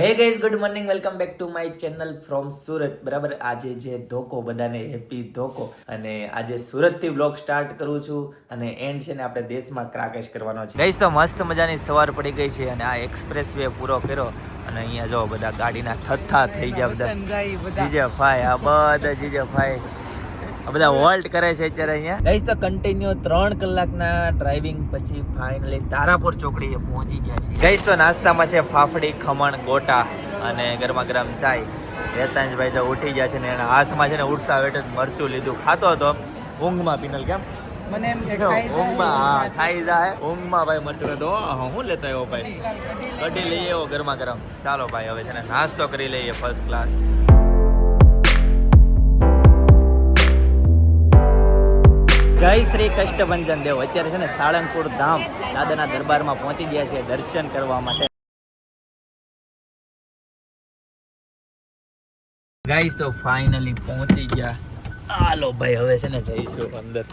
Hey guys good morning welcome back to my channel from Surat. બરાબર, આજે જે ધોકો, બધાને હેપી ધોકો. અને આજે સુરતથી વ્લોગ સ્ટાર્ટ કરું છું અને એન્ડ છે ને આપણે દેશમાં ક્રાકેશ કરવાનો છે. ગાઈઝ તો મસ્ત મજાની સવાર પડી ગઈ છે અને આ એક્સપ્રેસ વે પૂરો કર્યો અને અહીંયા જો બધા ગાડીના થથ્થા થઈ ગયા, બધા જીજે ફાઈ, આ બધા જીજે ફાઈ બધા વોલ્ટ કરે છે અત્યારે અહીંયા. ગાઈઝ તો કન્ટિન્યુ 3 કલાકના ડ્રાઇવિંગ પછી ફાઇનલી તારાપુર ચોકડીએ પહોંચી ગયા છે. ગાઈઝ તો નાસ્તામાં છે ફાફડી, ખમણ, ગોટા અને ગરમા ગરમ ચાય. વેતાંજભાઈ તો ઉઠી ગયા છે ને એના હાથમાં છે ને ઉઠતા વેઠ જ મરચું લીધું. ખાતો હતો ઊંઘમાં. પિનલ કેમ મને એમ કે ઊંઘમાં? હા, ખાઈ જાય ઊંઘમાં ભાઈ મરચું તો હું લેતા આવ્યો ભાઈ, કઢી લઈએ એવો ગરમા ગરમ. ચાલો ભાઈ હવે છે ને નાસ્તો કરી લઈએ ફર્સ્ટ ક્લાસ. જય શ્રી કષ્ટભંજન દેવ. અત્યારે છે ને સાળંગપુર ધામ દાદાના દરબારમાં પહોંચી ગયા છે દર્શન કરવા માટે. ગાઈસ તો ફાઇનલી પહોંચી ગયા. હાલો ભાઈ હવે છે ને જઈશું અંદર.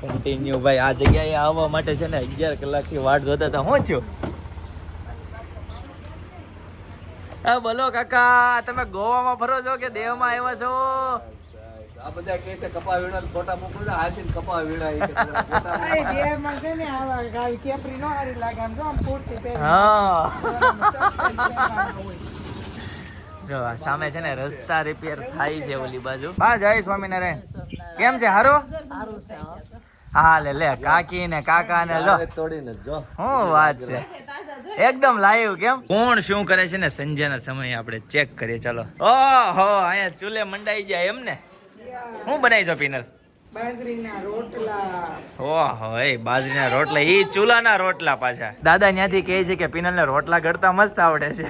કન્ટિન્યુ ભાઈ આ જગ્યાએ આવવા માટે છે ને 11 કલાકથી વાટ જોતા હતા. હું છું હા બોલો કાકા, તમે ગોવામાં ફરો છો કે દેવમાં આવ્યા છો? આ બધા કહે છે કપા વીણા ફોટા મોકલો, હાસીન કપા વીણા એ દેવમાં છે ને આવા ગાવી કેપરી નો હારી લાગે આમ જો આમ પૂરતી પહેરી. હા જો આ સામે છે ને રસ્તા રિપેર થાય છે ઓલી બાજુ. હા જય સ્વામિનારાયણ. કેમ છે? હારો? હા લે કાકી ને કાકા ને લો તોડીને જો શું વાત છે, એકદમ લાઈવ. કેમ કોણ શું કરે છે ને સંજ્યાના સમયે આપણે ચેક કરીએ. ચાલો. ઓહો અહીંયા ચૂલે મંડાઈ જાય એમ ને. શું બનાવી છો પિનલ? બાજરીના રોટલા. ઓહો એ બાજરીના રોટલા, ઈ ચૂલાના રોટલા પાછા. દાદા ત્યાંથી કહે છે કે પિનલ ને રોટલા ઘડતા મસ્ત આવડે છે.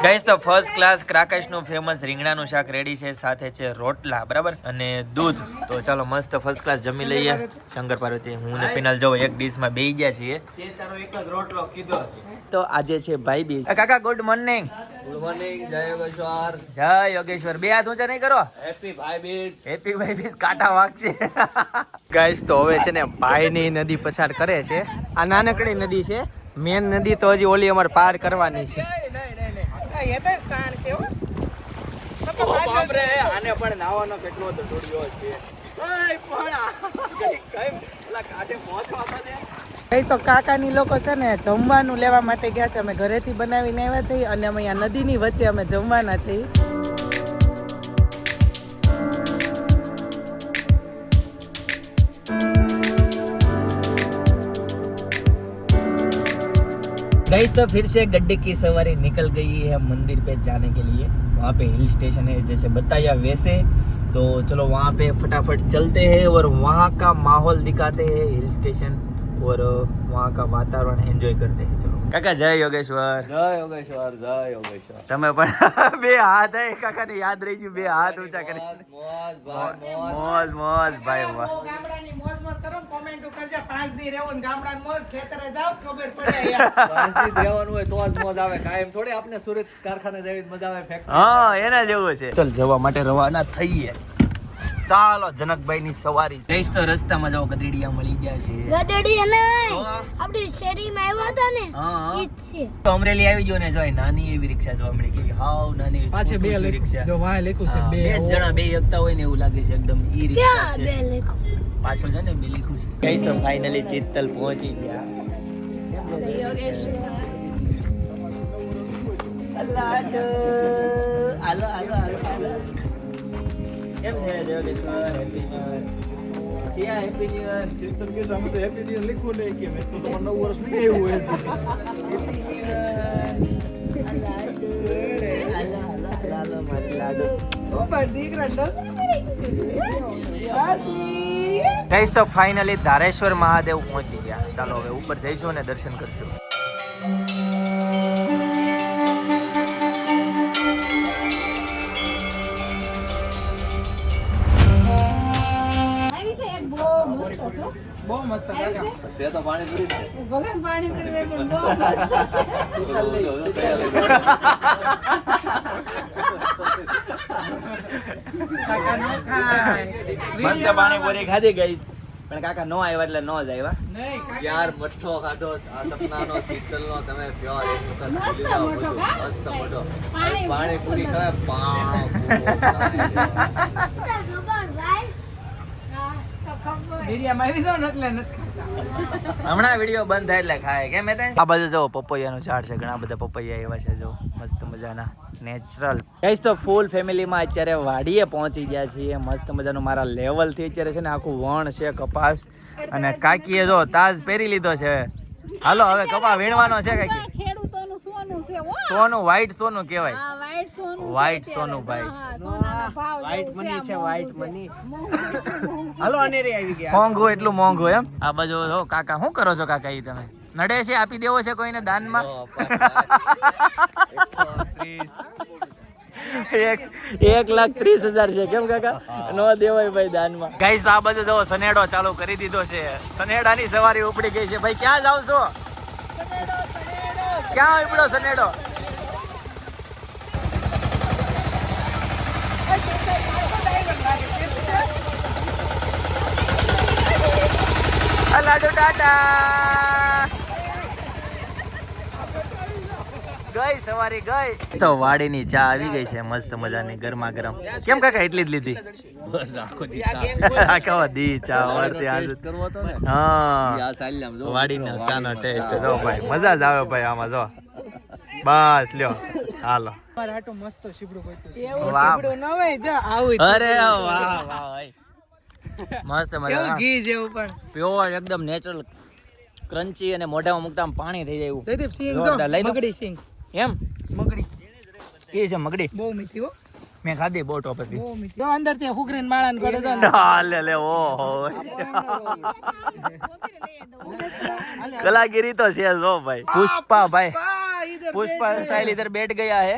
ગાઈસ તો ફર્સ્ટ ક્લાસ ક્રાકેશનું ફેમસ રીંગણાનું શાક રેડી છે, સાથે છે રોટલા બરાબર અને દૂધ. તો ચાલો મસ્ત ફર્સ્ટ ક્લાસ જમી લઈએ. શંકર પાર્વતી હું ને પિનલ જો એક ડીશમાં બેસી ગયા છીએ. તે તારો એક જ રોટલો કીધો છે. તો આજે છે ભાઈ બીજ. કાકા ગુડ મોર્નિંગ. ગુડ મોર્નિંગ, જય યોગેશ્વર. જય યોગેશ્વર. બે હાથ ઊંચા નહીં કરો. હેપી ભાઈ બીજ. હેપી ભાઈ બીજ કાંટા વાગ છે. ગાઈસ તો હવે છે ને ભાઈની નદી પસાર કરે છે. આ નાનકડી નદી છે, મેન નદી તો હજી ઓલી અમારે પાર કરવાની છે. એ તો સ્થાન છે હો. બાપરે આને પણ નાવાનો કેટલો તો દોડ્યો છે. ઓય પણ કેમ પેલા કાઢે પહોંચવા મને. એ તો કાકાની લોકો છે ને જમવાનું લેવા માટે ગયા છે. અમે ઘરેથી બનાવીને આવ્યા છીએ અને અમે અહીંયા નદીની વચ્ચે અમે જમવાના છીએ. गाइस तो फिर से गड्ढे की सवारी निकल गई है मंदिर पे जाने के लिए. वहाँ पे हिल स्टेशन है जैसे बताया वैसे. तो चलो वहाँ पे फटाफट चलते हैं और वहाँ का माहौल दिखाते हैं, हिल स्टेशन और वहाँ का वातावरण एंजॉय करते हैं. चलो काका जय योगेश्वर. જય યોગેશ્વર, જય યોગેશ્વર. તમે પણ બે હાથ હે કાકાને યાદ રહી ગયું, બે હાથ ઊંચા કરી. મોજ ભાઈ મોજ. મોજ મોજ ભાઈ વાહ. ગામડાની મોજ મોજ કરો, કોમેન્ટ કરજો. 5 દી રહેવું ને ગામડાની મોજ, ખેતરે જાવ ખબર પડે યાર. શાંતિથી રહેવાનું હોય તો જ મોજ આવે. કાયમ થોડી આપણે સુરત કારખાને જેવી મજા આવે ફેક્ટરી. હા એના જેવું છે. ચાલ જવા માટે રવાના થઈએ. ચાલો જનકભાઈ ની સવારી. જઈશ તો રસ્તામાં જાવ ગધેડિયા મળી ગયા છે. ગધેડિયા નહીં, તો? આપણી શેરીમાં આવ્યા હતા ને હા. ઈ જ છે. તો અમરેલી આવી ગયો ને જો અહીં નાની એવી રિક્ષા જોવા મળી. કેવી હાવ નાની એવી પાછે બે છોટું શું રિક્ષા. જો વાય લેખું છે હા, બે. બે જ જણા બે એકતા હોય ને એવું લાગે છે એકદમ. ઈ રિક્ષા ક્યાં બે છે લેખો? પાછળ છે ને બે લીખું છે. ગઈશ તો ફાઇનલી ચિત્તલ પહોંચી ગયા. અલ્લાડો. આલો આલો આલો આલો. કેમ છે જયોગેશ્વર? Happy new year. Siya happy new year. Chintan કે સામે તો હેપી ન્યુ યર લખ્યું નહીં કે મેં તો તમારું 9 વર્ષ નહીં એવું હોય છે. Happy new year. આલો આલો આલો મારી લાડો. ઉપર દીકરા ગાઈસ તો ફાઇનલી ધારેશ્વર મહાદેવ પહોંચી ગયા. ચાલો હવે ઉપર જઈશું અને દર્શન કરશું. બહુ મસ્ત કાકા. છે તો પાણીપુરી જ છે. ભગવાન પાણી પીવે પણ બહુ મસ્ત છે. કાકા નો ખાય. મસ્ત પાણીપુરી ખાધી ગઈ પણ કાકા નો આવ્યા એટલે નો જ આવ્યા. યાર મઠ્ઠો ખાધો આ સપનાનો શીતલનો તમે પ્યોર એક વખત ભૂલી જાઓ બધું. મસ્ત મઠ્ઠો પાણી પૂરી ખાય વિડીયામાં આવી જાવ ને એટલે નથી ખાતા. હમણાં વિડીયો બંધ થાય એટલે ખાય કેમ આ બાજુ જો પપૈયાનું ઝાડ છે, ઘણા બધા પપૈયા એવા છે જો મસ્ત મજાના નેચરલ. ગાઈસ તો ફૂલ ફેમિલીમાં અત્યારે વાડીએ પહોંચી ગયા છીએ. મસ્ત મજાનું મારા લેવલથી અત્યારે છે ને આખું વણ છે કપાસ, અને કાકીએ જો તાજ પહેરી લીધો છે. હાલો હવે કપા વીણવાનો છે કાકી. ખેડૂતોનું સોનું છે હો. સોનું વ્હાઈટ સોનું કહેવાય. હા, white સોનું છે White અત્યારે. સોનું ભાઈ. હા, સોનાનો ભાવ White જેવું money છે, આ white મોંઘું money. છે. મોંઘું. હાલો અનેરી આવી ગયા. મોંઘું એટલું મોંઘું એમ. આ બાજુ જો કાકા શું કરો છો કાકા? ઈ તમે નડે છે આપી દેવો છે કોઈને દાનમાં? 1,30,000 છે કેમ કાકા? નો દેવાય ભાઈ દાનમાં. ગાઈસ આ બાજુ જો સનેડો ચાલુ કરી દીધો છે. સનેડાની સવારી ઉપડી ગઈ છે. ભાઈ ક્યાં જાવ છો? ક્યાં ઉપડો સનેડો? લાડુ ટાટા ગઈ સવારી ગઈ. તો વાડીની ચા આવી ગઈ છે મસ્ત મજાની ગરમા ગરમ. કેમ કાકા એટલી જ લીધી? બસ આખો દી આખો દી ચા વળતી આજ. કરવો તો ને હા યા સાલ્યામ જો વાડીનો ચાનો ટેસ્ટ જો ભાઈ મજા જ આવે ભાઈ આમાં જો. બસ લ્યો હાલો. મારા હાટુ મસ્ત શીબડું ગોત્યું. વાહ. એવું શીબડું ન હોય જો આવું જ. અરે વાહ વાહ ભાઈ મસ્ત કેવું મજા. ઘી જેવું પણ. પ્યોર એકદમ નેચરલ ક્રન્ચી, અને મોઢામાં મુકતા પાણી થઈ જાય એવું. જયદીપ સિંગ જો જોરદાર. લઈ લો. મગડી સિંગ. એમ મગડી એ છે મગડી. બહુ મીઠી હો. મેં ખાધી બહુ ટોપ હતી. બહુ મીઠી. જો અંદર ત્યાં હુકરીને માળાને કરે છે ને. લે લે ઓહો કલાગીરી તો છે જો ભાઈ. પુષ્પા ભાઈ, પુષ્પા સ્ટાइल इधर बैठ गया है.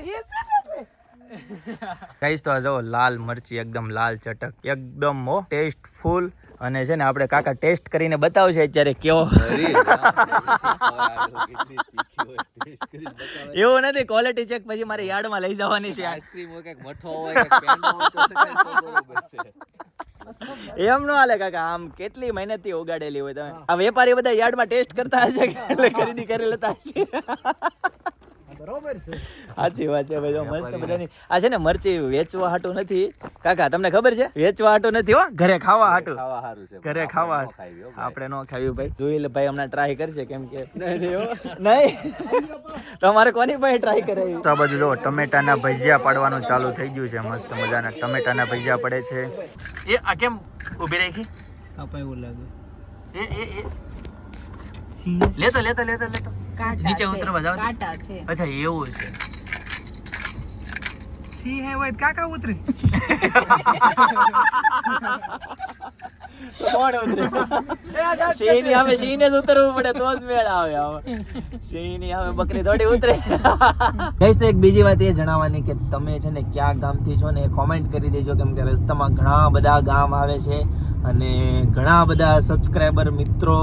ગાઈસ તો જો લાલ મરચી એકદમ લાલ ચટક એકદમ હો ટેસ્ટફુલ. અને છે ને આપણે કાકા ટેસ્ટ કરીને બતાવશે અત્યારે કેવો. એવું નથી, ક્વોલિટી ચેક પછી મારે યાર્ડમાં લઈ જવાની છે. આઈસ્ક્રીમ હોય કે મઠો હોય કે પેંડો હોય તો સકાય તો બરોબર છે. એમ નો હાલે કાકા, આમ કેટલી મહેનતથી ઉગાડેલી હોય. તમે આ વેપારી બધા યાર્ડમાં ટેસ્ટ કરતા હશે કે એટલે ખરીદી કરી લેતા હશે. બરોબર છે. સાચી વાત છે ભાઈ. જો મસ્ત મજાની આ છે ને મરચી વેચવા હાટું નથી કાકા, તમને ખબર છે? વેચવા હાટું નથી હો, ઘરે ખાવા હાટું. ખાવા સારું છે. ઘરે ખાવા આપણે ન ખાવી હો ભાઈ. આપણે નો ખાવી ભાઈ. જોઈ લે ભાઈ, હમણાં ટ્રાય કરશે કેમ કે નહીં તમારે કોની પાસે ટ્રાય કરે? તો આ બાજુ જો ટમેટાના ભજીયા પાડવાનું ચાલુ થઈ ગયું છે. મસ્ત મજાના ટમેટાના ભજીયા પડે છે. એ આ કેમ ઊભી રાખી? આપણે એવું લાગે. એ લેતો લેતો લેતો લેતો કાંટા નીચે છે, ઉતરવા જાવ. કાંટા છે. અચ્છા એવું છે. સિંહ હે હોય તો કાકા ઉતરે. કોણ ઉતરે? સિંહની સામે સિંહને જ ઉતરવું પડે તો જ મેળ આવે. સિંહની સામે બકરી થોડી ઉતરે. ગાઈસ તો એક બીજી વાત એ જણાવવાની કે તમે છે ને ક્યાં ગામથી છો ને એ કોમેન્ટ કરી દેજો, કેમ કે રસ્તામાં ઘણા બધા ગામ આવે છે અને ઘણા બધા સબસ્ક્રાઇબર મિત્રો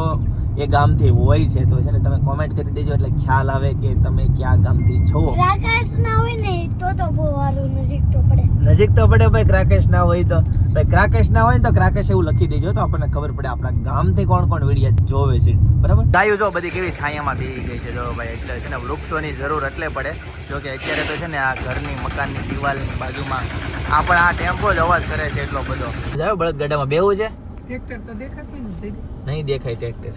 એ ગામથી હોય છે. તો છે ને તમે કોમેન્ટ કરી દેજો એટલે ખ્યાલ આવે કે તમે ક્યાં ગામથી છો. રાકેશ ના હોય ને તો બહુ સારું નજીક તો પડે. નજીક તો પડે ભાઈ. ક્રાકેશ ના હોય તો ભાઈ, ક્રાકેશ ના હોય ને તો ક્રાકેશ એવું લખી દેજો તો આપણને ખબર પડે આપણા ગામથી કોણ કોણ વિડીયો જોવે છે. બરાબર. ગાયો જો બધી કેવી છાયામાં બેસી ગઈ છે જો ભાઈ. એટલે છે ને વૃક્ષોની જરૂર એટલે પડે. જો કે અત્યારે તો છે ને આ ઘરની મકાનની દિવાલની બાજુમાં આ પણ આ ટેમ્પો જ અવાજ કરે છે એટલો બધો. જાવ બળદગાડામાં બેવું છે. ટ્રેક્ટર તો દેખાતું નથી. નહીં દેખાય ટ્રેક્ટર.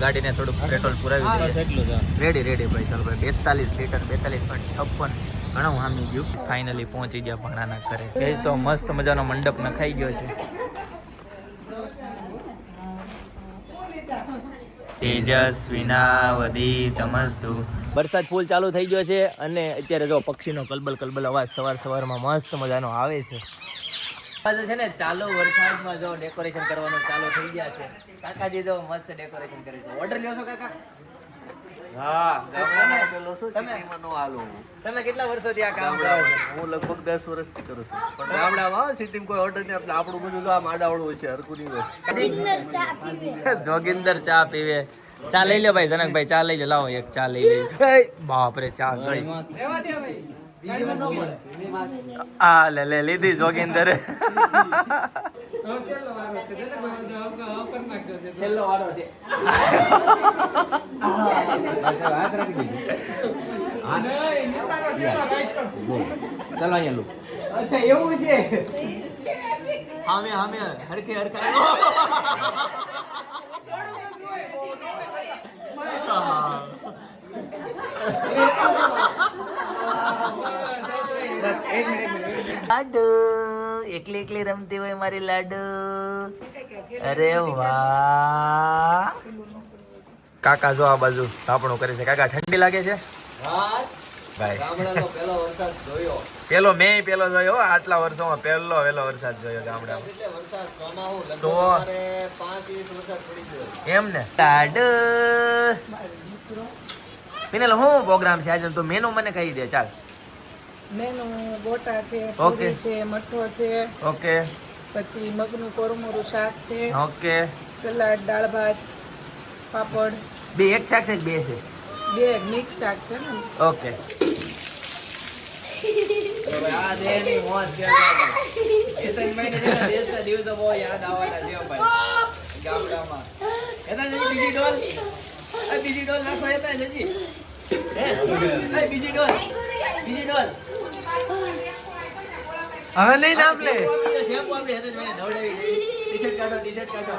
ગાડીને થોડુંક પેટ્રોલ પુરાવી દઈએ. રેડી રેડી ભાઈ. ચાલો ભાઈ 42 લીટર 42.56 ઘણું હામી ગયું. ફાઇનલી પહોંચી ગયા ભાણાના ઘરે. ગઈસ તો મસ્ત મજાનો મંડપ નખાઈ ગયો છે. તેજસ્વીનાવદિતમસ્તુ. વરસાદ ફૂલ ચાલુ થઈ ગયો છે અને અત્યારે જો પક્ષીનો કલબલ કલબલ અવાજ સવારમાં મસ્ત મજાનો આવે છે. છે ને ચાલુ વરસાદમાં જો ડેકોરેશન કરવાનું ચાલુ થઈ ગયા છે. કાકાજી જો મસ્ત ડેકોરેશન કરે છે. ઓર્ડર લ્યો છો કાકા? હા ગામડામાં પેલો શું તમે- સિટીમાં નો હાલું. તમે કેટલા વર્ષોથી આ કામ કરો છો? હું લગભગ 10 વર્ષથી કરું છું પણ ગામડામાં સિટીમાં કોઈ ઓર્ડર નહીં આપતા. આપણું બધું તો આમ આડાવડું છે, હરખું નહીં હોય. સિગ્નલ ચા પીવે જોગિંદર ચા પીવે. ચા લઈ લો ભાઈ, જનકભાઈ ચા લઈ લો, લાવો એક ચા લઈ લે. બાપ રે, ચા ગળી. આ લે લે લીધી જોગિંદર. છેલ્લો વારો છે. ચાલો અહીંયા લો. અચ્છા એવું છે. હામે હામે હરખે હરખા. લાડુ એકલી એકલી રમતી હોય મારી લાડુ. અરે વાહ. કાકા જો આ બાજુ થાપણું કરે છે. કાકા ઠંડી લાગે છે ભાઈ? ગામડાનો પહેલો વરસાદ જોયો. પેલો જોયો આટલા વર્ષોમાં પહેલો વરસાદ જોયો ગામડામાં. એટલે વરસાદ ચોમાહુ લગભગ તો? અમારે 5 ઇંચ વરસાદ પડી ગયો. એમ ને લાડુ. મિનલ શું પ્રોગ્રામ છે આજે? તો મેનુ મને કહી દે ચાલ. મેનુ ગોટા છે, ઓકે. પૂરી છે, મઠો છે, ઓકે પછી મગનું કોરમોરું શાક છે, ઓકે. સલાડ, દાળ ભાત, પાપડ, બે એક શાક છે કે બે છે? બે મિક્સ શાક છે ને. ઓકે. આ દેની મોજ છે. એતન મહિને જેના દેશના દિવસો બહુ યાદ આવવાના છે ભાઈ ગામડામાં. એતા જજી બીજી ડોલ. આ બીજી ડોલ નાખો એતા જજી. હે બીજી ડોલ. હવે નહીં નામ લે. શેમ્પુ આપણે હેતે જ મને નવડાવી દે. ટી-શર્ટ કાઢો.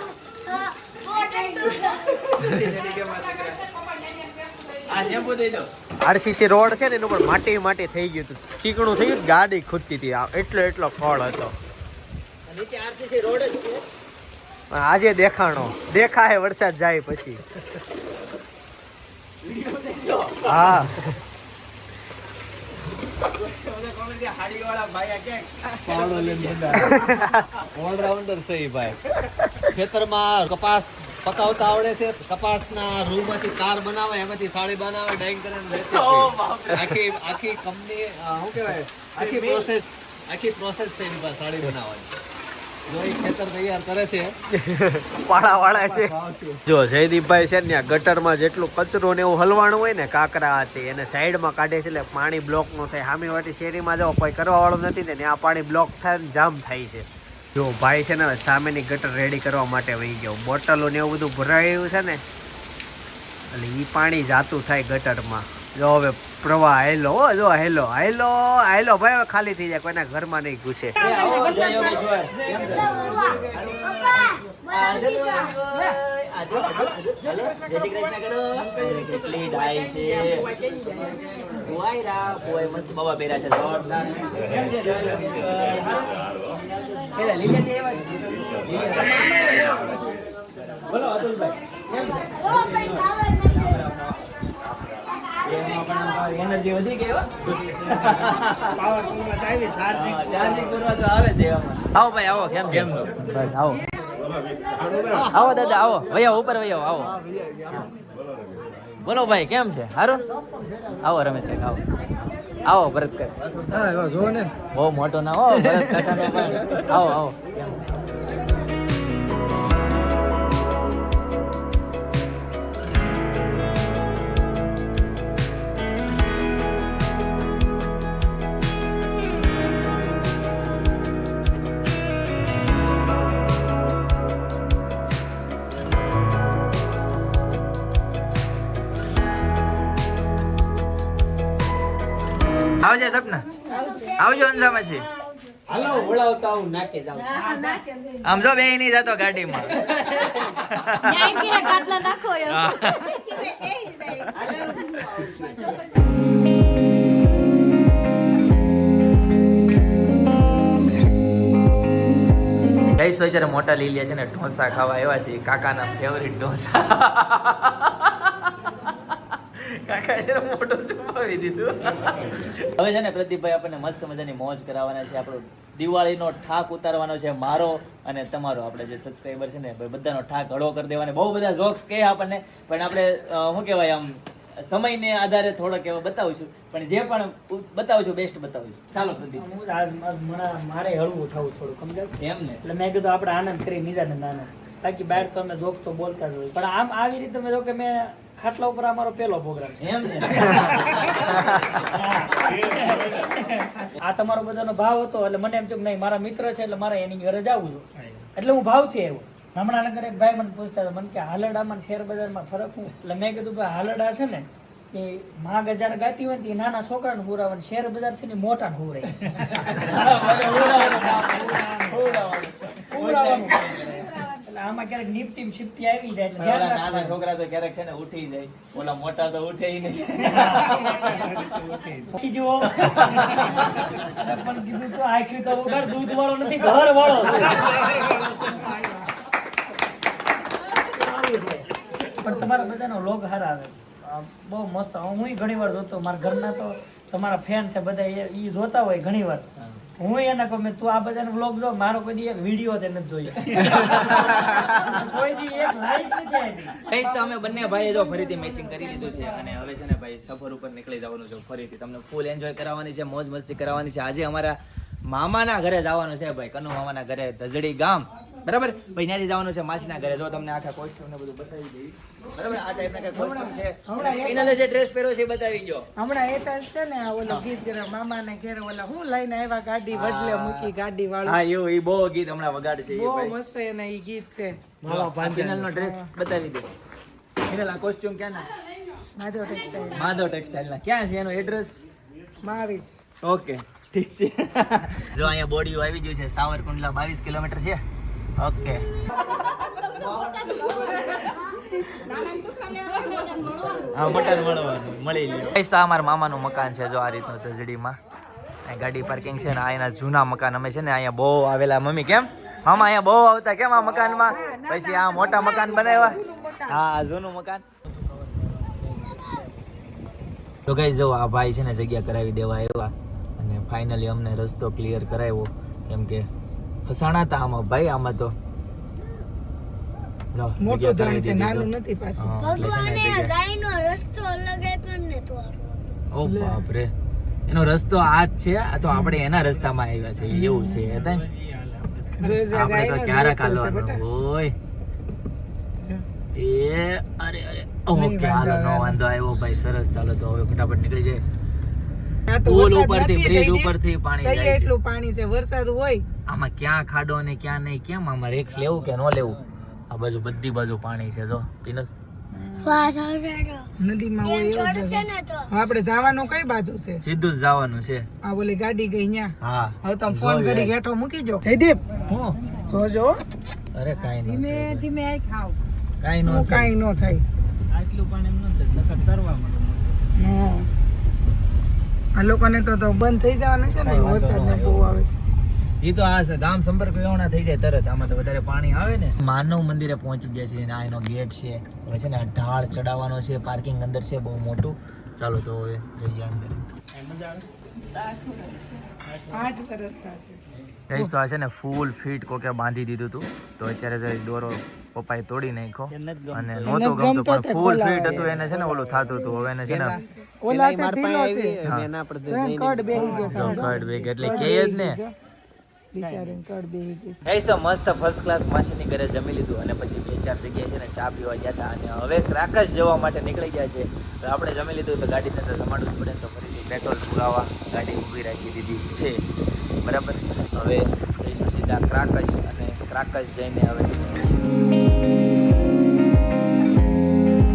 આ શેમ્પુ દઈ દો. આરસીસી રોડ છે ને એનું પણ માટી થઈ ગયું હતું, ચીકણું થઈ ગયું, ગાડી ખૂદતી હતી. એટલો ખોળ હતો. નીચે આરસીસી રોડ જ છે. પણ આજે દેખાય વરસાદ જાય પછી. હા ઓલરાઉન્ડર છે ઈ ભાઈ. ખેતરમાં કપાસ પકાવતા આવડે છે. કપાસના રૂમાંથી તાર બનાવે, એમાંથી સાડી બનાવે, ડાઇંગ કરીને વેચે છે. આખી કંપની શું કહેવાય, આખી પ્રોસેસ છે એની પાસે સાડી બનાવવાની. જો ઈ ખેતર તૈયાર કરે છે. પાળા છે. જો જયદીપભાઈ છે ને આ ગટરમાં જેટલું કચરો ને એવું હલવાણું હોય ને, કાંકરા હતી એને સાઈડમાં કાઢે છે એટલે પાણી બ્લોક નો થાય. સામેવાળી શેરીમાં જાઓ કોઈ કરવા વાળું નથી ને ત્યાં પાણી બ્લોક થાય ને જામ થાય છે. જો ભાઈ છે ને હવે સામેની ગટર રેડી કરવા માટે વહી ગયો. બોટલો ને એવું બધું ભરાયું છે ને એટલે ઈ પાણી જાતું થાય ગટરમાં. જો હવે પ્રવાહ હેલો હેલો ભાઈ હવે ખાલી થઈ જાય, કોઈના ઘરમાં નહીં ઘૂસે. બોલો અતુલભાઈ. એનર્જી વધી ગઈ હો. ચાર્જિંગ કરવા તો આવે દેવામાં. આવો ભાઈ આવો. કેમ બસ આવો દાદા આવો. વૈયાવો ઉપર વૈયાવો આવો. બોલો ભાઈ કેમ છે? સારું. આવો રમેશ કાકા આવો ભરત કાકા. જો ને બહુ મોટો ના હો ભરત કાકાનો પણ. આવો કેમ છે? આવજે સપના. આવજો અંજામાસી. હાલો ઓળાવતા હું નાકે જાઉં. આમ જો બે નહીં જતો ગાડીમાં. કાટલા નાખો ગઈશ તો અત્યારે મોટા લીલિયા છે ને ઢોસા ખાવા આવ્યા છે. કાકાના ફેવરિટ ઢોસા. કાકા અત્યારે મોટો છુપાવી દીધું. હવે છે ને પ્રદીપભાઈ આપણને મસ્ત મજાની મોજ કરાવવાના છે. આપણો દિવાળીનો ઠાક ઉતારવાનો છે, મારો અને તમારો. આપણે જે સબસ્ક્રાઈબર છે ને બધાનો ઠાક હળવો કરી દેવાનો. બહુ બધા જોક્સ કહે આપણને, પણ આપણે શું કહેવાય આમ સમયને આધારે થોડોક એવો બતાવું છું, પણ જે પણ બતાવું છું બેસ્ટ બતાવું છું. ચાલો પ્રદીપ. મારે હળવું થવું થોડું સમજાય એમ ને એટલે મેં કીધું આપણે આનંદ કરી નિદાનંદ આનંદ. બાકી બહાર તો અમે જોક તો બોલતા જ હોય, પણ આમ આવી રીતે મેં જો કે મેં ખાટલા ઉપર અમારો પહેલો પ્રોગ્રામ છે. એમ ને આ તમારો બધાનો ભાવ હતો એટલે મને એમ થયું કે નહીં મારા મિત્ર છે એટલે મારે એની ઘરે જવું છું, એટલે હું ભાવથી આવ્યો. હમણાં નગર એક ભાઈ મને પૂછતા હતા મને કે હાલડામાં શેર બજારમાં ફરક શું? એટલે મેં કીધું ભાઈ હાલડા છે ને એ માં ગજાર ગાતી હોય ને એ નાના છોકરાને હુરાવે, શેર બજાર છે ને મોટાને હુરાય. એટલે આમાં ક્યારેક નિફ્ટી શિફ્ટી આવી જાય એટલે ધ્યાન ઓલા રાખવું. નાના છોકરા તો ક્યારેક છે ને ઉઠી જાય, ઓલા મોટા તો ઉઠે નહીં. ઉઠી જુઓ. પણ કીધું તો આખી તો વગર દૂધ વાળો નથી, ઘર વાળો છે. પણ તમારા બધાનો લોગ સારા આવે, બહુ મસ્ત. હું ઘણી વાર જોતો, મારા ઘરના તો તમારા ફેન છે બધા, એ જોતા હોય ઘણી વાર. હું એને કહું મેં તું આ બધાનો વ્લોગ જો, મારો કોઈ દી એક વિડીયો તે નથી જોયો. કોઈ દી એક લાઈક નથી આવી. કઈશ તો અમે બંને ભાઈએ જો ફરીથી મેચિંગ કરી લીધું છે અને હવે છે ને ભાઈ સફર ઉપર નીકળી જવાનું છે ફરીથી. તમને ફૂલ એન્જોય કરાવવાની છે, મોજ મસ્તી કરાવવાની છે. આજે અમારા મામાના ઘરે જવાનું છે ભાઈ, કનુ મામાના ઘરે ધજડી ગામ, બરાબર. ભાઈ ત્યાંથી જવાનું છે માસીના ઘરે. જો તમને આખા કોસ્ટ્યુમ ને બધું બતાવી દઈ, બરાબર. આ ટાઈપના કઈ કોસ્ટ્યુમ છે. ફિનલે જે ડ્રેસ પહેર્યો છે એ બતાવી ગયો. હમણાં એ તો છે ને ઓલો ગીત કરે મામાને ઘેર ઓલા હું લઈને આવ્યા ગાડી બદલે મૂકી ગાડી વાળું. હા એવું એ બહુ ગીત હમણાં વગાડશે એ બહુ ભાઈ. મસ્ત એના ઈ ગીત છે. ફિનલનો ડ્રેસ બતાવી દે. ફિનલ આ કોસ્ટ્યુમ ક્યાં ના? માધવ ટેક્સટાઇલ માધવ ટેક્સટાઇલ ના. ક્યાં છે એનો એડ્રેસ? 22. ઓકે ઠીક છે. જો અહીંયા બોડીઓ આવી ગયું છે. સાવરકુંડલા 22 કિલોમીટર છે. ઓકે હા બટન મળવાનું મળી લ્યો. તો આ મારા મામાનું મકાન છે જો આ રીતનું તજડીમાં. અહીં ગાડી પાર્કિંગ છે ને આ એના જૂના મકાન. અમે છે ને અહીંયા બહુ આવેલા. મમ્મી કેમ મામા અહીંયા બહુ આવતા કેમ આ મકાનમાં? પછી આ મોટા મકાન બનાવ્યા. હા આ જૂનું મકાન. તો ગાઈસ જો આ ભાઈ છે ને જગ્યા કરાવી દેવા આવ્યા અને ફાઇનલી અમને રસ્તો ક્લિયર કરાવ્યો, કેમ કે ફસાણા હતા આમાં ભાઈ. આમાં તો લો મોટું ધણ છે, નાનું નથી પાછું. ભગવાને આ ગાયનો રસ્તો અલગ આપ્યો ને તો ઓ બાપ રે, એનો રસ્તો આ જ છે. આ તો આપણે એના રસ્તામાં આવ્યા છે એવું છે. હતા ને રોજ આ આપણે તો ગાયનો જ ક્યારે રસ્તો છે કાલવાનું બેટા. હોય જો. એ અરે અરે ઓકે હાલો નો વાંધો આવ્યો ભાઈ. સરસ ચાલો તો હવે ફટાફટ નીકળી જાય. આ તો પુલ વરસાદ ઉપરથી નથી, બ્રિજ જયદીપ. ઉપરથી પાણી તઈએ જાય છે. એટલું પાણી છે, વરસાદ હોય. આમાં ક્યાં ખાડો ને ક્યાં નહીં, કેમ આમાં રિક્સ લેવું કે ન લેવું? આ બાજુ બધી બાજુ પાણી છે જો પિનલ. વાસ આવશે નદીમાં હોય એવું જ છે છે. ને તો આપણે જવાનું કઈ બાજુ છે? સીધું જ જવાનું છે. આ ઓલી ગાડી ગઈ ન્યા. હા હવે તમે ફોન કરી ઘેઠો મૂકી જો. જયદીપ હું જોજો અરે કાઈ નહીં, ધીમે ધીમે આઈ ખાવ. કાઈ નો કાઈ ન થાય. આટલું પાણી ન થાય નકર તરવા મળે. હા. આ લોકોને તો બંધ થઈ જવાનું છે ને કાંઈ વાંધો વરસાદ ને નહીં. બહુ આવે. ઈ તો આ ગામ સંપર્ક વિહોણા થઈ જાય તરત. આમાં તો વધારે પાણી આવે ને. માનવ મંદિરે પહોંચી ગયા છે અને આ એનો ગેટ છે. હવે છે ને આ ઢાળ ચડાવવાનો છે. પાર્કિંગ અંદર છે બહુ મોટું. ચાલો તો હવે જઈએ અંદર. 8 રસ્તા છે. ગઈશ તો આ છે ને ફૂલ ફીટ કોકે બાંધી દીધું હતું, તો અત્યારે જો ઈ દોરો પપ્પાએ તોડી નાખ્યો અને નહોતું ગમતું, પણ ફૂલ ફીટ હતું એને છે ને ઓલું થતું હતું. હવે એને છે ને ઓલા તે ઢીલો છે. હા. કડ બેહી ગયો જો સમજો. કડ બેગ એટલે કે જ ને. બિચારીને કડ બેહી ગઈ. ગઈશ તો મસ્ત ફર્સ્ટ ક્લાસ માસીની ઘરે જમી લીધું અને પછી 2-4 જગ્યાએ છે ને ચા પીવા ગયા હતા અને હવે ક્રાકસ જવા માટે નીકળી ગયા છે. તો આપણે જમી લીધું તો ગાડીને તો જમાડવું જ પડે, તો ફરીથી પેટ્રોલ પુરાવા ગાડી ઊભી રાખી દીધી છે, બરાબર. હવે જઈશું સીધા ક્રાકસ અને ક્રાકસ જઈને હવે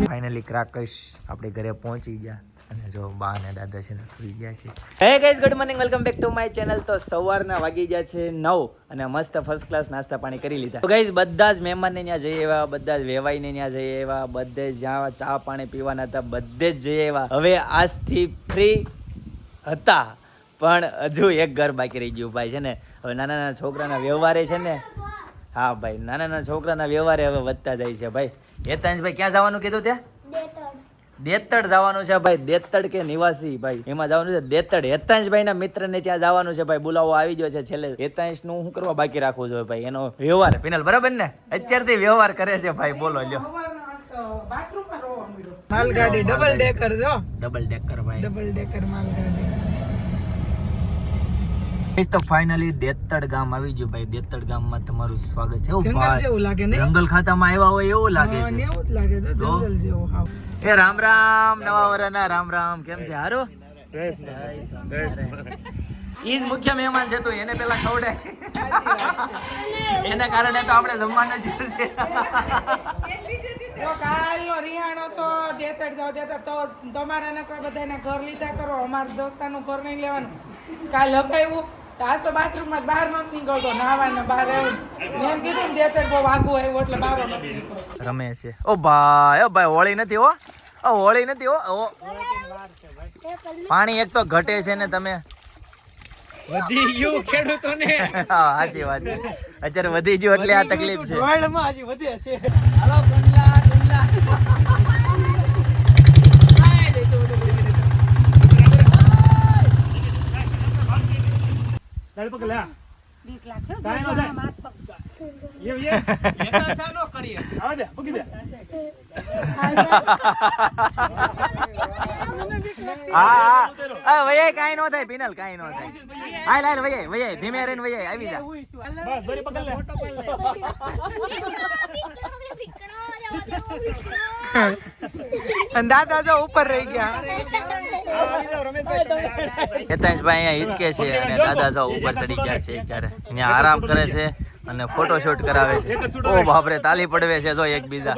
ફાઇનલી ક્રાકસ આપણે ઘરે પહોંચી ગયા અને જો બા અને દાદા છે ને સુઈ ગયા છે. Hey guys good morning, welcome back to my channel. તો સવારના વાગી ગયા છે 9 અને મસ્ત ફર્સ્ટ ક્લાસ નાસ્તા પાણી કરી લીધા. તો ગાઈઝ બધા જ મહેમાનને ત્યાં જઈએ એવા, બધા જ વેવાઈને ત્યાં જઈએ એવા, બધે જ જ્યાં ચા પાણી પીવાના હતા બધે જ જઈએ એવા. હવે આજથી ફ્રી હતા પણ હજુ એક ઘર બાકી રહી ગયું ભાઈ. છે ને હવે નાના નાના છોકરાના વ્યવહારે છે ને, હા ભાઈ નાના નાના છોકરાના વ્યવહારે હવે વધતા જાય છે ભાઈ. હેતાંશભાઈ ક્યાં જવાનું કીધું ત્યાં? દેતડ જવાનું છે ભાઈ. દેતડ કે નિવાસી ભાઈ એમાં જવાનું છે દેતડ. હેતાંશભાઈ ના મિત્ર ને ત્યાં જવાનું છે ભાઈ. બોલાવો આવી ગયો છે છેલ્લે. હેતાંશ નું શું કરવા બાકી રાખવું જોઈએ ભાઈ? એનો વ્યવહાર પિનલ બરાબર ને અત્યારથી વ્યવહાર કરે છે ભાઈ. બોલો લ્યો. બાથરૂમમાં રોવા મળ્યો. માલગાડી ડબલ ડેકર જો ડબલ ડેકર ભાઈ. ડબલ ડેકર માલગાડી. ગાઈસ તો ફાઇનલી દેતડ ગામ આવી ગયું ભાઈ. દેતડ ગામમાં તમારું સ્વાગત છે. ઓ જંગલ ભાઈ, જેવું લાગે ને? જંગલ ખાતામાં આવ્યા હોય એવું લાગે હા, છે. ને એવું જ લાગે છે જો. જંગલ જેવું હાવ. એ રામ રામ, નવા વરના રામ રામ. કેમ છે? હારું? ઈ જ મુખ્ય મહેમાન છે, તો એને પેલા ખવડાય. એના કારણે તો આપણે જમવાનું જ છે. જો કાલનો રિહાણો તો દેતડ જાવ દેતડ તો તમારા નકર બધાના ઘર લીધા કરો, અમારા દોસ્તાનું ઘર નહીં લેવાનું. કાલ હકાયું તો આજ તો બાથરૂમમાં બહાર નથી નીકળતો, નાવાને બહાર આવ્યું. મેં એમ કીધું ને દેતડ બહુ વાગું આવ્યું એટલે બહાર નથી નીકળતો. રમે છે. ઓ ભાઈ હોળી નથી હો. હોળી નથી હો. પાણી એક તો ઘટે છે ને તમે. વધી ગયું ખેડૂતોને. હા, સાચી વાત છે. અત્યારે વધી ગયું એટલે આ તકલીફ છે. વર્લ્ડમાં હજી વધે છે. હાલો ગંડલા ગંડલા. બીક લાગશે હા વૈયા કાઈ નો થાય પિનલ, કાઈ નો થાય. હાલ હાલ વૈયા ધીમે રહીને વૈયા આવી જા. અને દાદા જો ઉપર રહી ગયા. હેતાંશભાઈ અહીંયા હિચકે છે અને દાદા સાવ ઉપર ચડી ગયા છે. ત્યારે અહીંયા આરામ કરે છે અને ફોટોશૂટ કરાવે છે. ઓ બાપરે, તાલી પડવે છે જો એકબીજા.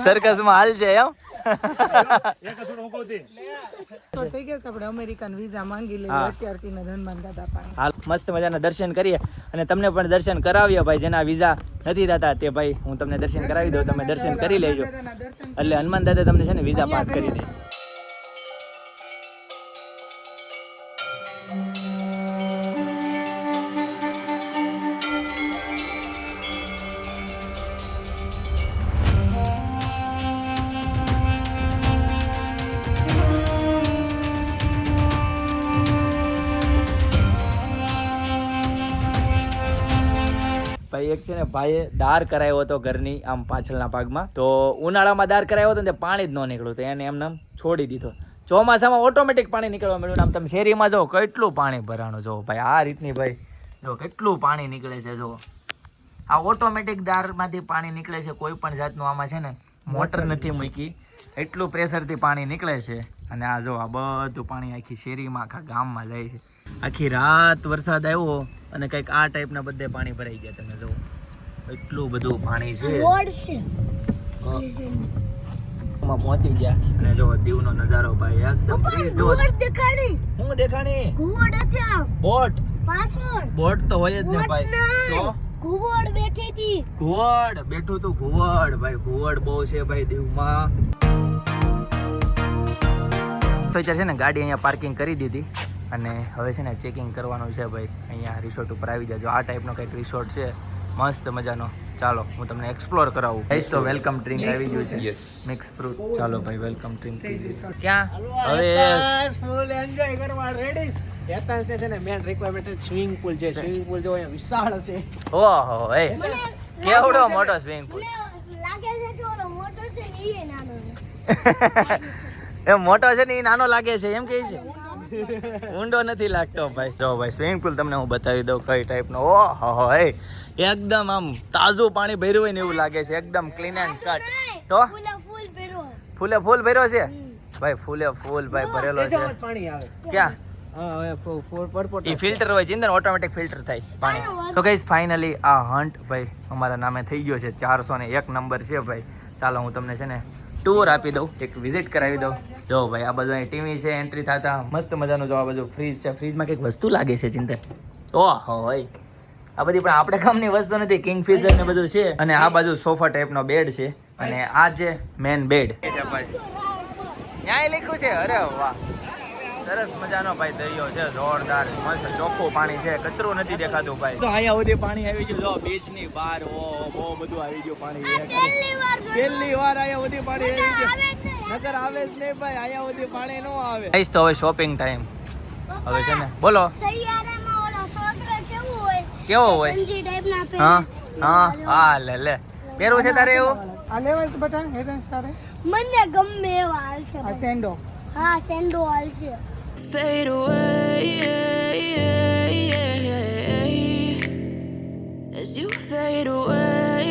સર્કસમાં હાલ છે એમ. તો થઈ ગયા છે આપણે અમેરિકન વિઝા માંગી લેવી અત્યારથી ને ધનમાન દાદા પાસે. હાલ મસ્ત મજાના દર્શન કરીએ અને તમને પણ દર્શન કરાવીએ ભાઈ. જેના વિઝા નથી થતા તે ભાઈ હું તમને દર્શન કરાવી દઉં, તમે દર્શન કરી લેજો. એટલે હનુમાન દાદા તમને છે ને વિઝા પાસ કરી દેશે. ભાઈ એક છે ને ભાઈએ દાર કરાવ્યો હતો ઘરની આમ પાછળના ભાગમાં. તો ઉનાળામાં દાર કરાવ્યો હતો ને તે પાણી જ ન નીકળ્યું, તો એને એમને આમ છોડી દીધો. ચોમાસામાં ઓટોમેટિક પાણી નીકળવા મળ્યું. આમ તમે શેરીમાં જો કેટલું પાણી ભરાણું જો ભાઈ. આ રીતની ભાઈ જો કેટલું પાણી નીકળે છે. જો આ ઓટોમેટિક દારમાંથી પાણી નીકળે છે. કોઈ પણ જાતનું આમાં છે ને મોટર નથી મૂકી, એટલું પ્રેશરથી પાણી નીકળે છે. અને આ જો આ બધું પાણી આખી શેરીમાં આખા ગામમાં જાય છે. આખી રાત વરસાદ આવ્યો અને કંઈક આ ટાઈપના બધે પાણી ભરાઈ ગયા. તમે જો એટલું બધું પાણી છે. રોડ છે માં પહોંચી ગયા અને જો દીવનો નજારો ભાઈ એકદમ freeze જો. ઘુવડ દેખાડી હું દેખાણી ઘુવડ હતા બોટ. પાછળ બોટ તો હોય જ ને ભાઈ. તો ઘુવડ બેઠી હતી ઘુવડ બેઠું તું. ઘુવડ ભાઈ, ઘુવડ બહુ છે ભાઈ દીવમાં. તો અત્યારે છે ને ગાડી અહીંયા પાર્કિંગ કરી દીધી અને હવે છે ને ચેકિંગ કરવાનું છે ભાઈ. અહીંયા રિસોર્ટ ઉપર આવી જાજો. આ ટાઈપનો કંઈક રિસોર્ટ છે મસ્ત મજાનો. ચાલો હું તમને એક્સપ્લોર કરાવું. ગાઈસ તો વેલકમ ડ્રિંક આવી ગયું છે, મિક્સ ફ્રૂટ. ચાલો ભાઈ વેલકમ ડ્રિંક. ક્યાં હવે ફૂલ એન્જોય કરવા રેડી. હેતાંશ છે ને મેન રિક્વાયરમેન્ટ સ્વિમિંગ પુલ છે. સ્વિમિંગ પુલ જો અહીંયા વિશાળ છે. ઓહો એ કેવડો મોટો સ્વિમિંગ પુલ. લાગે છે કે ઓલો મોટો છે ને ઈ નાનો એ મોટો છે ને એ નાનો લાગે છે એમ કે છે. ઊંડો નથી લાગતો ભાઈ. જો ભાઈ સ્વિમિંગ પુલ તમને હું બતાવી દઉં કઈ ટાઈપનો. ઓહો એ એકદમ આમ તાજું પાણી ભર્યું હોય ને એવું લાગે છે. એકદમ ક્લીન એન્ડ કટ. તો ફૂલ ભેરો ફૂલે ફૂલ ભર્યો છે ભાઈ. ફૂલે ફૂલ ભાઈ ભરેલો છે. પાણી આવે. ક્યાં હા હવે પરપોટ એ ફિલ્ટર હોય છે ને, ઓટોમેટિક ફિલ્ટર થાય પાણી. તો ગાઈસ ફાઇનલી આ હન્ટ ભાઈ અમારા નામે થઈ ગયો છે. 401 નંબર છે ભાઈ. ચાલો હું તમને છે ને ટૂર આપી દઉં, એક વિઝિટ કરાવી દઉં. જો ભાઈ આ બધું અહીં ટીવી છે, એન્ટ્રી થતા મસ્ત મજાનું. જો આ બાજુ ફ્રીજ છે. ફ્રીજમાં કંઈક વસ્તુ લાગે છે ચિંતન. ઓહો ભાઈ આ બધી પણ આપણે કામની વસ્તુ નથી. કિંગફિશર ને બધું છે. અને આ બાજુ સોફા ટાઈપનો બેડ છે અને આ છે મેન બેડ. ન્યાય લખ્યું છે. અરે વાહ સરસ મજાનો ભાઈ દરિયો છે, જોરદાર મસ્ત ચોખ્ખું પાણી છે, કચરો નથી દેખાતું ભાઈ. તો અહીંયા સુધી પાણી આવી ગયું. જો બીચ ની બહાર ઓ બહુ બધું આવી ગયું પાણી. પહેલી વાર અહીંયા સુધી પાણી આવી ગયું. નકર આવે જ નહીં ભાઈ, અહીંયા સુધી પાણી ન આવે. ગાઈસ તો હવે શોપિંગ ટાઈમ હવે છે ને. બોલો સૈયારામાં ઓલો છોકરો કેવો હોય કેવો હોય? પંજી ટાઈપના પહેરે. હા હા હા લે લે પહેરવું છે તારે એવું? આ લેવાય છે બટા હેરન્સ તારે મને ગમે એવા હાલશે આ સેન્ડો હા સેન્ડો હાલશે Fade away as you fade away.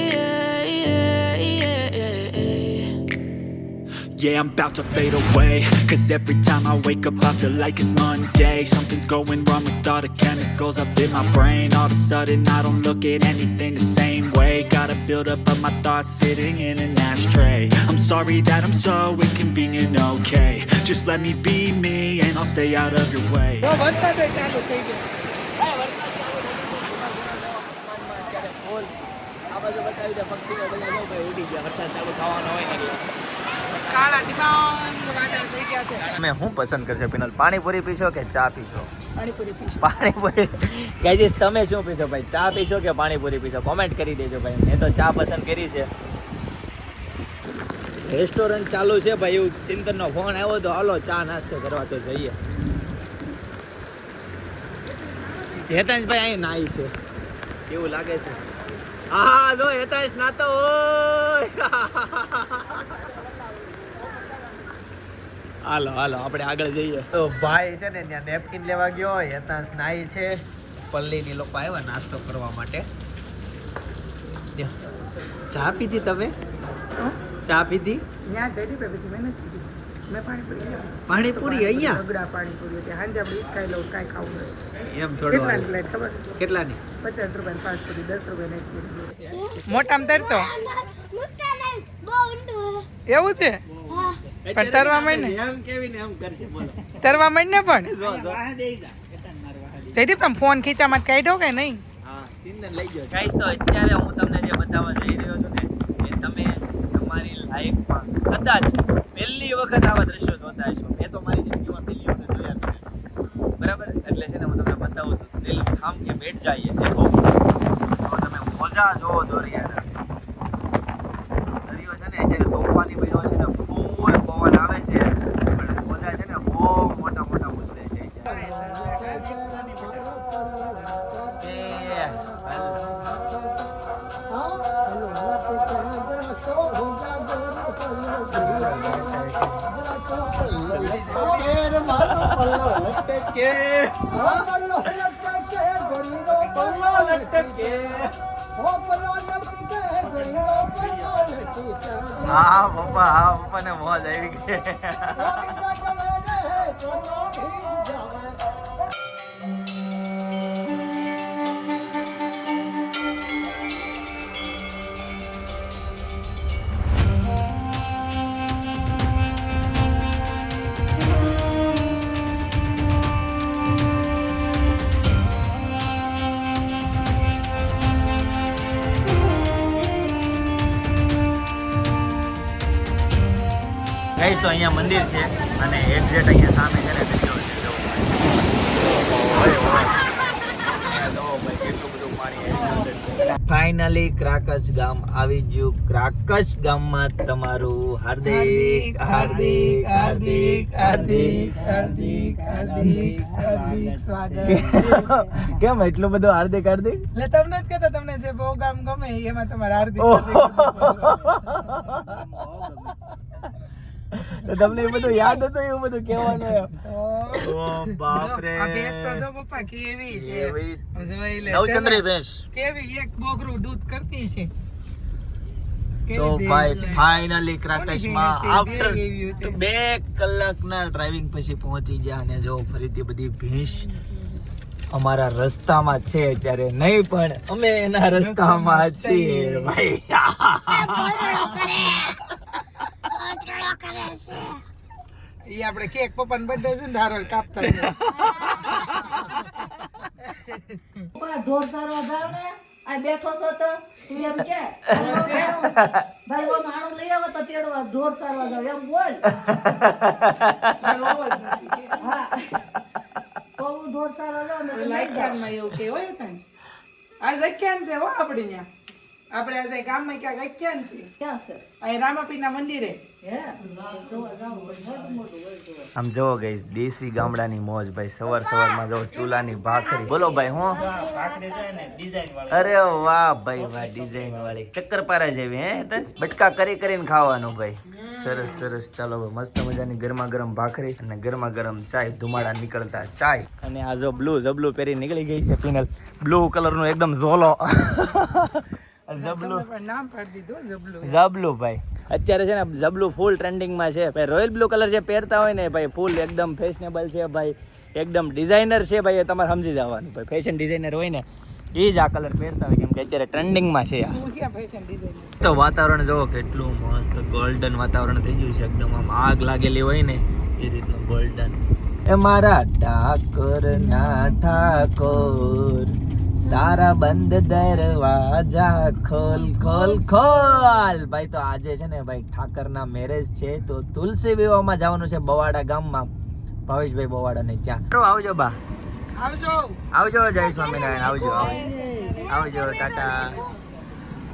Yeah, I'm about to fade away. Cause every time I wake up I feel like it's Monday. Something's going wrong with all the chemicals up in my brain. All of a sudden I don't look at anything the same way. Got a build up of my thoughts sitting in an ashtray. I'm sorry that I'm so inconvenient, okay. Just let me be me and I'll stay out of your way. તો વરસાદ ચાલુ થઈ ગયો કાળા દિબાંગ વાદળ થઈ ગયા છે તમે શું પસંદ કરશો પિનલ? પાણીપુરી પીશો કે ચા પીશો? પાણીપુરી પીશું પાણીપુરી. ગાઈઝ તમે શું પીશો ભાઈ? ચા પીશો કે પાણીપુરી પીશો? કોમેન્ટ કરી દેજો ભાઈ. મેં તો ચા પસંદ કરી છે. રેસ્ટોરન્ટ ચાલુ છે ભાઈ, એવું ચિંતનનો ફોન આવ્યો તો હાલો ચા નાસ્તો કરવા તો જઈએ. હેતાંશભાઈ અહીં નાઈ છે એવું લાગે છે. હા જો હેતાંશ નાતો હોય. હાલો હાલો આપણે આગળ જઈએ. તો ભાઈ છે ને ત્યાં નેપકિન લેવા ગયો, હેતાંશ નાઈ છે. પલ્લીની લોકો આવ્યા નાસ્તો કરવા માટે. ચા પીધી તમે? ચા પીધી? ત્યાં જઈ પછી મેં નથી પીધી. મેં પાણીપુરી ખાધી. પાણીપુરી અહીંયા બગડા પાણીપુરી હતી સાંજે આપણે ઈ જ ખાઈ લઉં કાંઈ ખાવું નથી એમ થોડું કેટલાની પ્લેટ ખબર કેટલાની? 50 રૂપિયા પાણીપુરી 10 રૂપિયા મોટામાં તરતો મુટ્ટા નહીં બહુ ઊંડું એવું છે હા પણ તરવા માંડ ને એમ કેવીને એમ કરશે બોલો. તરવા માંડ ને પણ જો જો જયદીપ તમે ફોન ખીચામાં કાઢ્યો કે નહીં હા ચિંતન લઈ ગયો. ગાઈસ તો અત્યારે હું તમને જે બતાવવા જઈ રહ્યો છું ને એ તમે તમારી લાઈફમાં કદાચ પહેલી વખત આવા દ્રશ્યો જોતા હશો. મેં તો મારી જિંદગીમાં પહેલી વખત જોયા નથી. બરાબર એટલે છે ને હું તમને બતાવું છું. દિલ થામ કે બેઠ જાઈએ દેખો. તો તમે મોજા જોવો દરિયાના. દરિયો છે ને અત્યારે તોફાની બન્યો છે ને ફૂલ પવન આવે છે પણ મોજા છે ને બહુ મોટા મોટા ઉછળે છે. હા પપ્પાને મોજ આવી ગઈ. ગાઈસ તો અહીંયા મંદિર છે અને એક્ઝેક્ટ અહીંયા સામે છે ને દરિયો છે. જો ફાઇનલી ક્રાકસ ગામ આવી ગયું. ક્રાકસ ગામમાં તમારું હાર્દિક હાર્દિક હાર્દિક હાર્દિક હાર્દિક હાર્દિક સ્વાગત કેમ એટલું બધું હાર્દિક હાર્દિક? એટલે તમને જ કહેતા તમને જે બહુ ગામ ગમે એમાં તમારે હાર્દિક તો તમને એ બધું યાદ હતું એવું બધું કહેવાનું એમ? ઓ બાપ રે. આ ભેંસ તો જો પપ્પા કેવી છે એવી જોઈ લે નવચંદ્રી ભેંસ. કેવી એક બોગરું દૂધ કરતી છે તો ભાઈ ફાઇનલી ક્રાકસમાં ભેંસ છે, આફ્ટર બે review છે. 2 કલાકના ડ્રાઇવિંગ પછી પહોંચી ગયા અને જો ફરીથી બધી ભેંસ અમારા રસ્તામાં છે અત્યારે નહીં પણ અમે એના રસ્તામાં છીએ ભાઈ. ઈ આપણે કેક પપ્પાનો બર્થડે છે ને ધારો કાપતા છે. ઢોર સારવા જાવ ને આ બેઠો છો તો તું એમ કે ભાઈ ઓ માણું લઈ આવો તો તેડવા ઢોર સારવા જાવ એમ બોલ મારો અવાજ નથી. હા તો હું ઢોર સારવા જાવ ને તો લઈ જાવ. લાઈકાનમાં એવું કે હોય કાંઈ આ જખ્યાન છે હો આપણે ત્યાં આપણે આજે ગામમાં ક્યાંક ગયા ને છીએ. ક્યાં છે અહીં રામાપીરના મંદિરે. હે જોવા જાવ મોટું મોટું હોય જોવા. આમ જોવો ગઈસ દેશી ગામડાની મોજ ભાઈ સવારમાં જો ચૂલાની ભાખરી બોલો ભાઈ હું અરે વાહ ભાઈ વાહ ડિઝાઇન વાળી ચક્કરપારા જેવી હે તસ બટકા કરીને ખાવાનું ભાઈ સરસ સરસ ચાલો ભાઈ મસ્ત મજાની ગરમા ગરમ ભાખરી અને ગરમા ગરમ ચાય ધુમાડા નીકળતા ચાય અને આ જો બ્લુ જબલું પહેરી નીકળી ગઈ છે પિનલ બ્લુ કલરનું એકદમ ઝોલો જબલું પણ નામ પાડી દીધું જબલું. જબલું ભાઈ અત્યારે છે ને જબલું ફૂલ ટ્રેન્ડિંગમાં છે ભાઈ રોયલ બ્લુ કલર જે પહેરતા હોય ને ભાઈ ફૂલ એકદમ ફેશનેબલ છે ભાઈ એકદમ ડિઝાઇનર છે ભાઈ એ તમારે સમજી જવાનું ભાઈ ફેશન ડિઝાઇનર હોય ને એ જ આ કલર પહેરતા હોય કેમ કે અત્યારે ટ્રેન્ડિંગમાં છે આ તું ક્યાં ફેશન ડિઝાઇન? તો વાતાવરણ જોવો કેટલું મસ્ત ગોલ્ડન વાતાવરણ થઈ ગયું છે એકદમ આમ આગ લાગેલી હોય ને એ રીતનું ગોલ્ડન એ મારા ઠાકોર ના ઠાકોર તારા બંધ દરવાજા ખોલ ખોલ ખોલ ભાઈ તો આજે છે ને ભાઈ ઠાકરના મેરેજ છે તો તુલસી વિવાહમાં જવાનું છે બવાડા ગામમાં ભાવેશભાઈ બવાડા ને ત્યાં આવજો બા આવજો. આવજો જય સ્વામિનારાયણ આવજો આવજો ટાટા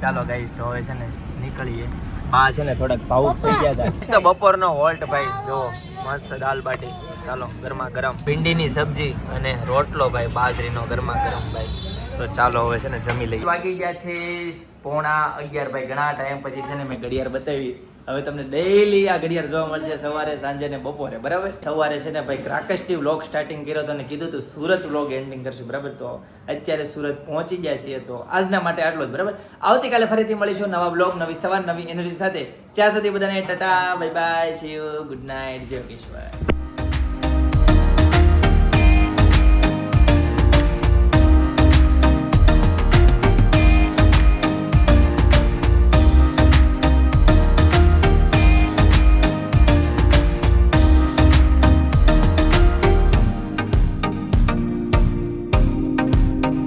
ચાલો ગાઈસ તો હવે છે ને નીકળીએ બા છે ને થોડાક ભાવુક થઈ ગયા હતા તો બપોરનો હોલ્ટ ભાઈ જો મસ્ત દાલ બાટી ચાલો ગરમા ગરમ ભીંડીની સબ્જી અને રોટલો ભાઈ બાજરીનો ગરમા ગરમ ભાઈ તો ચાલો હવે છે ને જમી લઈએ વાગી ગયા છે 11:30 ભાઈ ઘણા ટાઈમ પછી છે ને મેં ઘડિયાળ બતાવી હવે તમને ડેઈલી આ ઘડિયાળ જોવા મળશે સવારે સાંજે ને બપોરે બરાબર સવારે છે ને ભાઈ ક્રાકસ્ટી વ્લોગ સ્ટાર્ટિંગ કર્યો તો અને કીધું તું સુરત વ્લોગ એન્ડિંગ કરશું બરાબર તો અત્યારે સુરત પહોંચી ગયા છીએ તો આજના માટે આટલો જ બરાબર આવતીકાલે ફરીથી મળીશું નવા વ્લોગ નવી સવાર નવી એનર્જી સાથે ત્યાં સુધી બધાને Tata bye bye see you good night જય યોગેશ્વર